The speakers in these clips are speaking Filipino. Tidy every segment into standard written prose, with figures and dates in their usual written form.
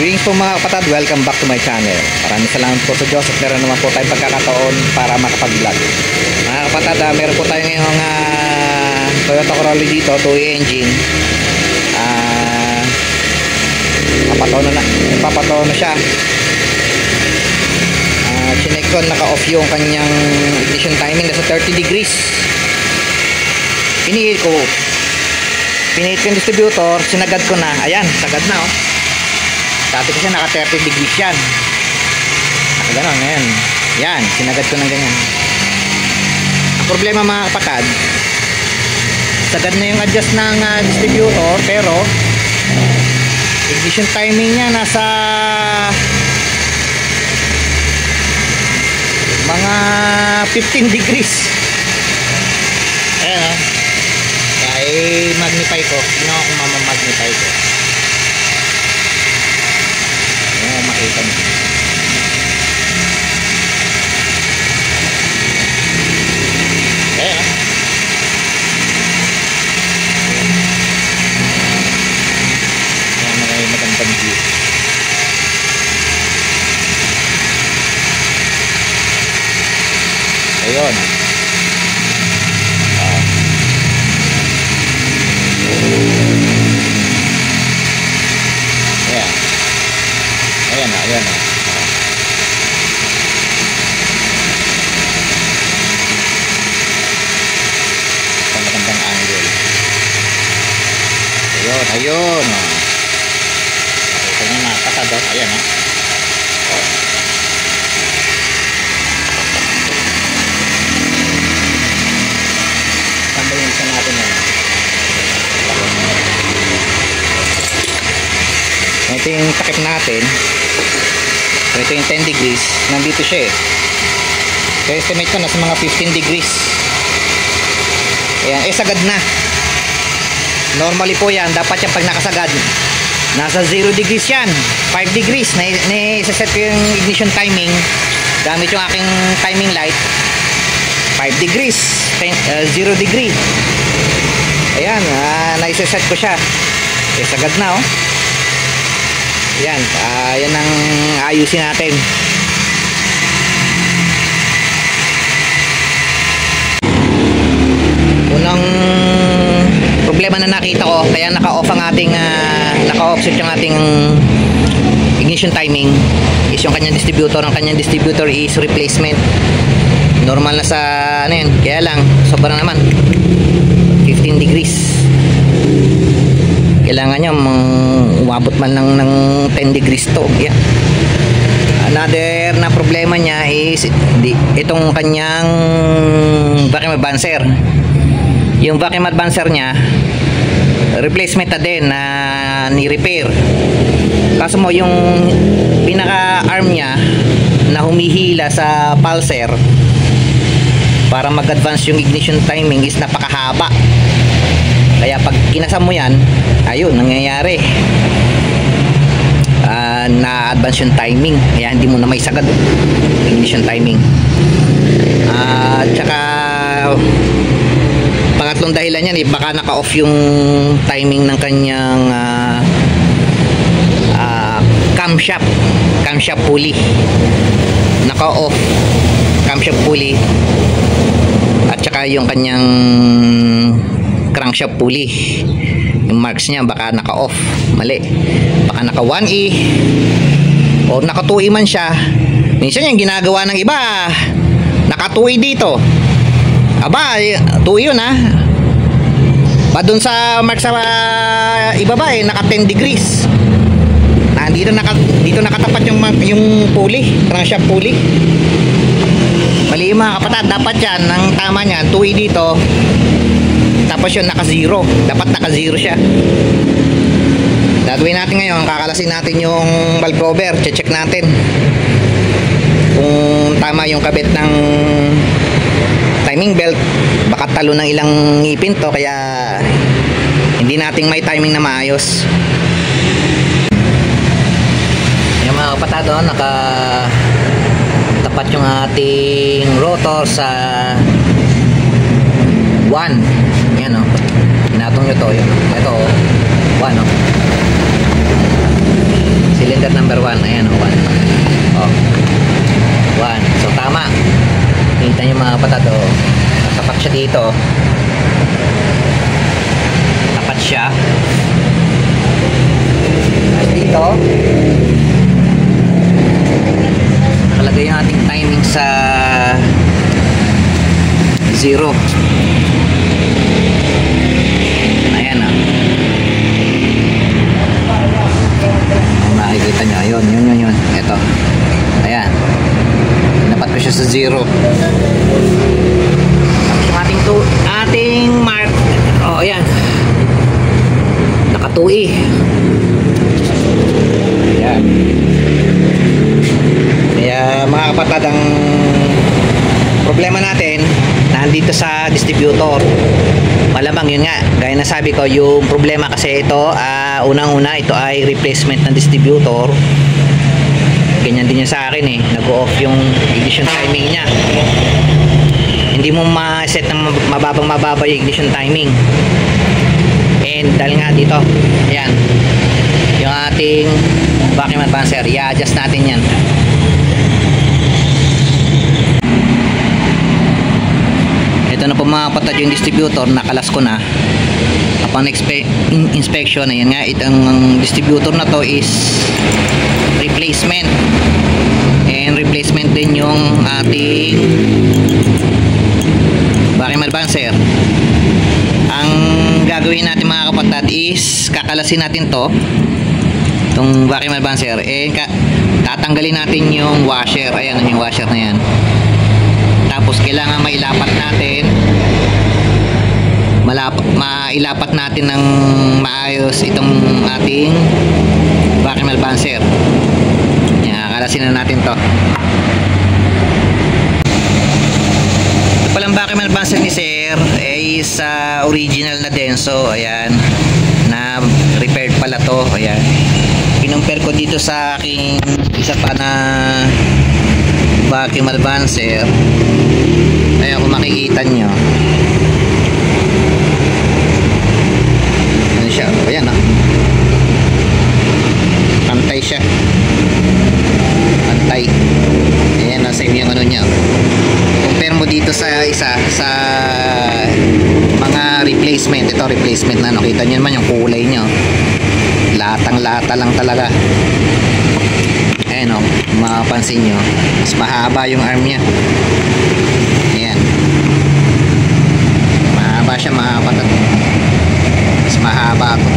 Greetings po mga kapatid, welcome back to my channel. Maraming salamat po sa Diyos at meron naman po tayong pagkakataon para makapag-vlog. Mga kapatid, meron po tayo ngayong Toyota Corolla dito, 2E engine. Papatono siya. Chinek ko, naka-off yung kanyang ignition timing, nasa 30 degrees. Pinihit ko yung distributor, sinagad ko na. Ayan, sagad na oh. Dati kasi naka 30 degrees yan. Naka ganon, ngayon. Yan, sinagad ko ng ganyan. Ang problema mga kapatid, sagad na yung adjust ng distributor, pero ignition timing niya nasa mga 15 degrees. Ayan o. Kaya magnify ko. Sino kung mamamagnify ko? Ayan, makita mo. Ayan o. Ayan, magandang view. Ayun. Ayan. Ayan. Magandang angle. Ayun. Ito na nakakasado. Ayan o. Tambayin sa natin yan. Ito yung takip natin. Ito yung 10 degrees. Nandito siya eh. So estimate ko nasa mga 15 degrees. Ayan, sagad na. Normally po yan, dapat yan pag nakasagad nasa 0 degrees yan. 5 degrees na-set ko yung ignition timing gamit yung aking timing light. 5 degrees 0 degree. Ayan, na-set ko siya. Sagad na oh. Yan, yan ang ayusin natin. Unang problema na nakita ko, kaya naka-off ang ating naka-offset yung ating ignition timing, is yung kanyang distributor. Ang kanyang distributor is replacement. Normal na sa ano yan, kaya lang sobrang naman 15 degrees. Kailangan nyo umabot man lang ng 10 degrees to. Yeah. Another na problema niya is itong kanyang vacuum advancer. Yung vacuum advancer niya replacement na din na ni-repair. Kaso mo yung pinaka arm niya na humihila sa pulser para mag-advance yung ignition timing is napakahaba. Kaya pag kinasam mo yan, ayun, nangyayari. Na-advance yung timing. Kaya hindi mo na may sagad ignition timing. Tsaka pangatlong dahilan yan, baka naka-off yung timing ng kanyang camshaft pulley. Naka-off camshaft pulley. At tsaka yung kanyang crankshaft pulley, yung marks niya baka naka-off, mali, baka naka 1E o naka 2E man siya. Minsan yung ginagawa ng iba, naka 2E dito, aba 2E yun ha, pa dun sa mark sa ibaba naka 10 degrees. Dito nakatapat yung pulley, crankshaft pulley. Mali mga kapatid, dapat yan, ang tama niyan 2E dito, tapos yun naka-0. Dapat naka-0 siya. Gagawin natin ngayon, kakalasin natin yung valve cover. Check natin kung tama yung kabit ng timing belt. Baka talo ng ilang ngipin to, kaya hindi nating may timing na maayos. Yung mga kapatado, naka-tapat yung ating rotor sa 1. Yan o. Pinatong nyo to. Ito o. 1 o. cylinder number 1. Ayan, 1. Oh. 1. So, tama. Kita nyo mga kapatid, oh. Tapat siya dito. Tapat siya. At dito, nakalagay yung ating timing sa 0. Ayan na. Makikita nyo. Yun. Ito. Ayan. Dapat ko siya sa 0. Ating mark. Oh, ayan. Nakatui. Ayan. Kaya mga kapatid, ang problema natin nandito sa distributor. Malamang yun nga, gaya na sabi ko, yung problema kasi ito, unang-una ito ay replacement ng distributor. Ganyan din yun sa akin eh, nag-off yung ignition timing nya. Hindi mo ma-set na mababa yung ignition timing. And dahil nga dito, ayan, yung ating vacuum advancer, i-adjust natin yan. Ito na po mga kapatid yung distributor, nakalas ko na. Upon inspection, ayan nga, itong distributor na to is replacement. And replacement din yung ating vacuum advancer. Ang gagawin natin mga kapatid is kakalasin natin to, itong vacuum advancer, tatanggalin natin yung washer. Ayan yung washer na yan. Tapos kailangan mailapat natin, mailapat natin ng maayos itong ating vacuum advancer. Yan, kakalasin na natin to. Ito palang vacuum advancer ni sir ay sa original na Denso. Ayan, na repaired pala to. Ayan, kinumpare ko dito sa aking isa pa na vacuum advancer. Ayan, kung makikita nyo, ano siya, ayan ah, pantay siya, pantay. Ayan, same yung ano nya. Compare mo dito sa isa sa mga replacement. Ito replacement na, nakita nyo naman yung kulay nyo, latang lata lang talaga. Ayan o, mapapansin nyo, mas mahaba yung arm nya. Ayan, mahaba siya mga kapatid, mas mahaba ito.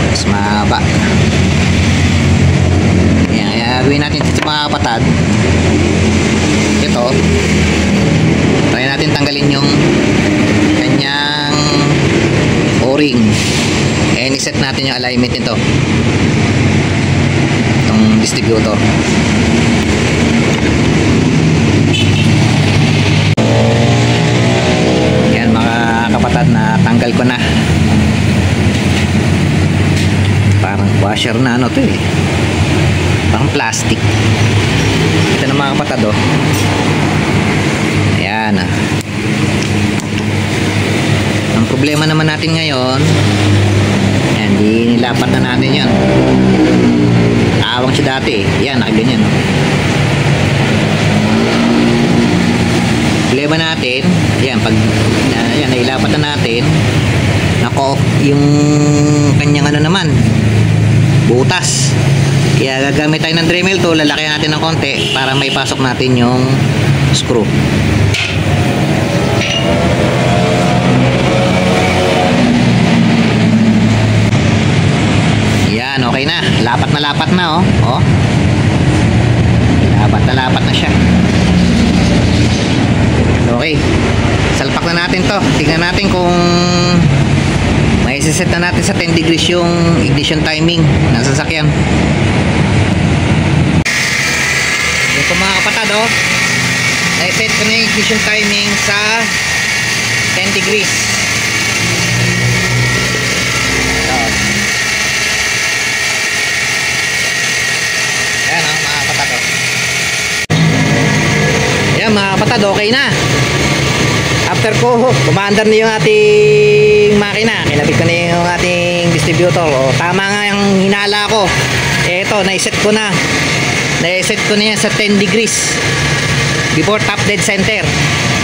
Mas mahaba. Ayan, kaya gawin natin dito mga kapatid, ito try natin tanggalin yung kanyang o-ring. And iset natin yung alignment nito, itong distributor. Yan mga kapatid, na tanggal ko na. Parang washer na ano to eh, parang plastic. Ito na mga kapatid oh. Ayan ah. Ang problema naman natin ngayon, ayan, di nilapat na natin yan. Awang siya dati eh. Yan, nakaganyan oh. Problema natin, ayan, pag ayan, nailapat na natin, naka-off yung kanyang ano naman, butas. Kaya gagamit tayo ng Dremel tool, lalaki natin ng konti para may pasok natin yung screw. Yan, okay na. Lapat na oh. Oh. Lapat na siya. Okay. Salpak na natin to. Tingnan natin kung may set na natin sa 10 degrees yung ignition timing ng sasakyan. Ito mga kapatid oh, na-set ko na yung ignition timing sa 10 degrees. Ayan oh, mga kapatid oh. Ayan mga kapatid, okay na. after ko umaandar na yung ating makina, kinabit ko na yung ating distributor. O, tama nga yung hinala ko. Eto, naiset ko na yan sa 10 degrees before top dead center.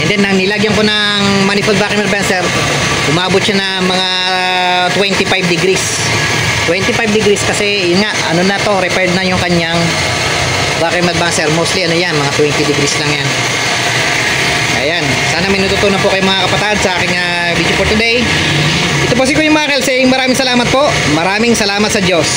And then nang nilagyan ko ng manifold vacuum balancer, umabot siya na mga 25 degrees. 25 degrees kasi yun nga, ano na to, repaired na yung kanyang vacuum balancer. Mostly ano yan, mga 20 degrees lang yan. Ayan, sana may natutunan po kayo mga kapatid sa aking video for today. Ito po si Kuya Michael saying maraming salamat po. Maraming salamat sa Diyos.